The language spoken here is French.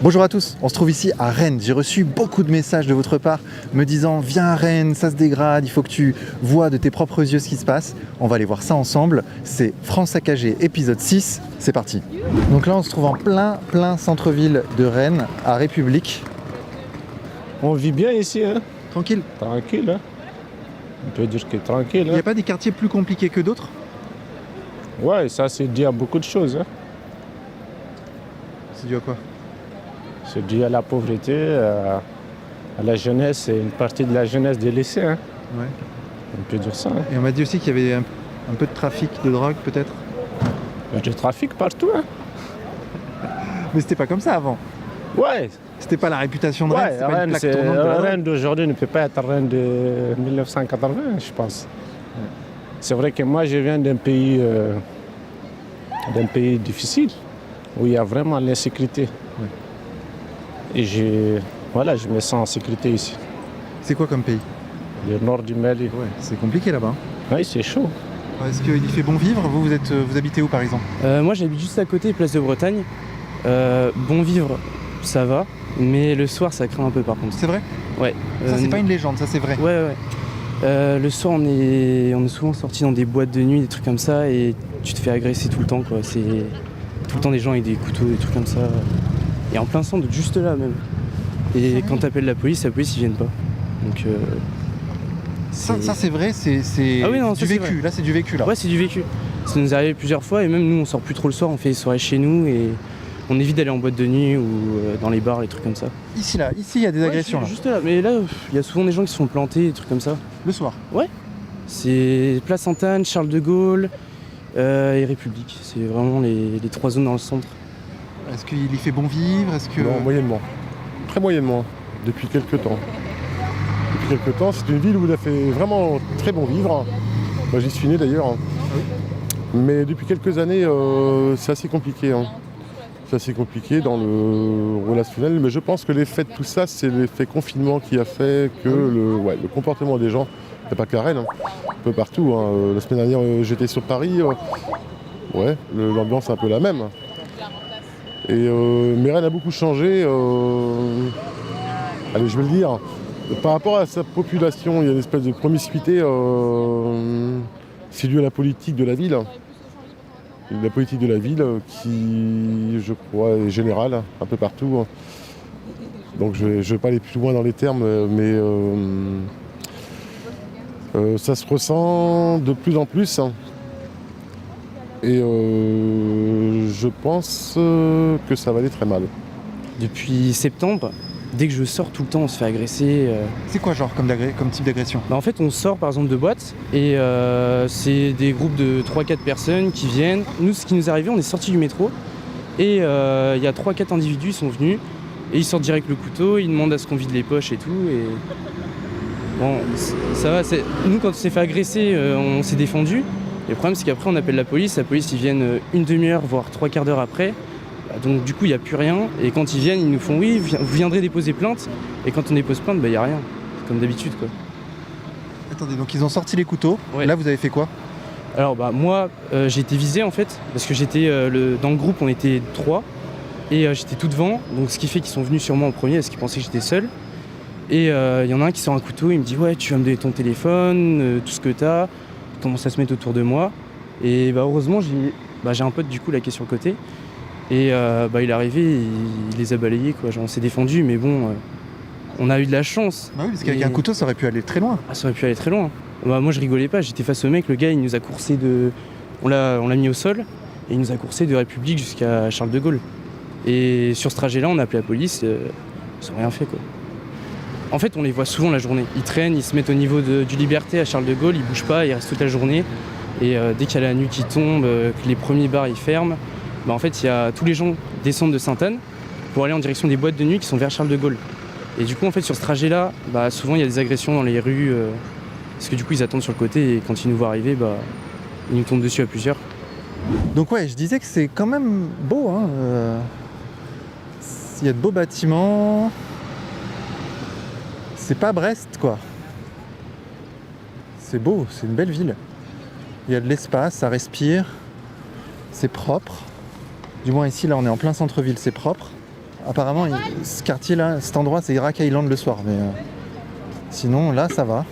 Bonjour à tous, on se trouve ici à Rennes. J'ai reçu beaucoup de messages de votre part me disant viens à Rennes, ça se dégrade, il faut que tu vois de tes propres yeux ce qui se passe. On va aller voir ça ensemble. C'est France Saccagée épisode 6, c'est parti. Donc là on se trouve en plein centre-ville de Rennes, à République. On vit bien ici, hein. Tranquille. Tranquille, hein. On peut dire que tranquille, Il n'y hein. a pas des quartiers plus compliqués que d'autres? Ouais, ça c'est dû à beaucoup de choses, hein. C'est dû à quoi? C'est dû à la pauvreté, à la jeunesse et une partie de la jeunesse des lycées, hein. Ouais. On peut dire ça, hein. Et on m'a dit aussi qu'il y avait un peu de trafic de drogue peut-être? Il y a du trafic partout, hein. Mais c'était pas comme ça avant. Ouais, C'était pas la réputation de Rennes, ouais, c'est pas une Rennes, plaque tournante de la drogue. Rennes d'aujourd'hui ne peut pas être Rennes de 1980, je pense. C'est vrai que moi je viens d'un pays difficile, où il y a vraiment l'insécurité. Ouais. Et je me sens en sécurité ici. C'est quoi comme pays? Le nord du Mali. Ouais, c'est compliqué là-bas. Oui, c'est chaud. Est-ce qu'il fait bon vivre? Vous habitez où par exemple? Moi j'habite juste à côté, place de Bretagne. Bon vivre, ça va, mais le soir ça craint un peu par contre. C'est vrai? Ouais. Ça c'est pas une légende, ça c'est vrai. Ouais. Le soir on est souvent sortis dans des boîtes de nuit, des trucs comme ça, et tu te fais agresser tout le temps quoi. C'est tout le temps des gens avec des couteaux, des trucs comme ça. Et en plein centre, juste là même. Et quand t'appelles la police ils viennent pas. Donc Ça c'est vrai, c'est Ah oui, non, du ça, c'est vécu. vrai. Là c'est du vécu là. ouais, c'est du vécu. Ça nous est arrivé plusieurs fois, et même nous on sort plus trop le soir, on fait des soirées chez nous et on évite d'aller en boîte de nuit ou dans les bars, les trucs comme ça. Ici il y a des agressions là. Juste là, mais là il y a souvent des gens qui se font planter, des trucs comme ça. Le soir. C'est Place Sainte-Anne, Charles de Gaulle et République. C'est vraiment les trois zones dans le centre. Est-ce qu'il y fait bon vivre? Est-ce que Non, moyennement. Très moyennement, depuis quelques temps. C'est une ville où il a fait vraiment très bon vivre. Moi, j'y suis né d'ailleurs. Mais depuis quelques années, c'est assez compliqué, hein. C'est assez compliqué dans le relationnel. Mais je pense que l'effet de tout ça, c'est l'effet confinement qui a fait que le comportement des gens, c'est pas qu'à Rennes, hein, un peu partout, hein. La semaine dernière, j'étais sur Paris. L'ambiance est un peu la même. Mais Rennes a beaucoup changé. Allez, je vais le dire. Par rapport à sa population, il y a une espèce de promiscuité. C'est dû à la politique de la ville. La politique de la ville qui, je crois, est générale un peu partout. Donc je ne vais pas aller plus loin dans les termes, mais ça se ressent de plus en plus. Et je pense que ça va aller très mal. Depuis septembre, dès que je sors tout le temps on se fait agresser. c'est quoi genre comme type d'agression? En fait on sort par exemple de boîte et c'est des groupes de 3-4 personnes qui viennent. Nous ce qui nous est arrivé, on est sortis du métro et il y a 3-4 individus, ils sont venus et ils sortent direct le couteau, ils demandent à ce qu'on vide les poches et tout. Et bon, ça va, nous quand on s'est fait agresser on s'est défendu. Et le problème c'est qu'après on appelle la police ils viennent une demi-heure voire 3/4 d'heure après. Donc du coup il n'y a plus rien, et quand ils viennent ils nous font oui vous viendrez déposer plainte, et quand on dépose plainte il n'y a rien, comme d'habitude quoi. Attendez, donc ils ont sorti les couteaux, Ouais. Là vous avez fait quoi? Alors moi j'ai été visé en fait, parce que j'étais dans le groupe on était 3, et j'étais tout devant, donc ce qui fait qu'ils sont venus sur moi en premier parce qu'ils pensaient que j'étais seul. Et il y en a un qui sort un couteau, il me dit ouais tu vas me donner ton téléphone, tout ce que t'as. Il commence à se mettre autour de moi, et heureusement j'ai un pote du coup là qui est sur le côté. Et il est arrivé, il les a balayés quoi, genre on s'est défendu, mais bon, on a eu de la chance. Bah oui, parce qu'avec Et- un couteau ça aurait pu aller très loin. Ah, ça aurait pu aller très loin. Moi je rigolais pas, j'étais face au mec, le gars il nous a coursé on l'a mis au sol, et il nous a coursé de République jusqu'à Charles de Gaulle. Et sur ce trajet là on a appelé la police, ils ont rien fait quoi. En fait on les voit souvent la journée, ils traînent, ils se mettent au niveau du Liberté à Charles de Gaulle, ils bougent pas, ils restent toute la journée. Et dès qu'il y a la nuit qui tombe, que les premiers bars ils ferment, en fait, tous les gens descendent de Sainte-Anne pour aller en direction des boîtes de nuit qui sont vers Charles de Gaulle. Et du coup, en fait, sur ce trajet-là, souvent il y a des agressions dans les rues, parce que du coup, ils attendent sur le côté, et quand ils nous voient arriver, ils nous tombent dessus à plusieurs. Donc ouais, je disais que c'est quand même beau, hein. Il y a de beaux bâtiments. C'est pas Brest quoi. C'est beau, c'est une belle ville. Il y a de l'espace, ça respire. C'est propre. Du moins ici, là, on est en plein centre-ville, c'est propre. Apparemment, ce quartier-là, cet endroit, c'est Rack Island le soir. Mais sinon, là, ça va.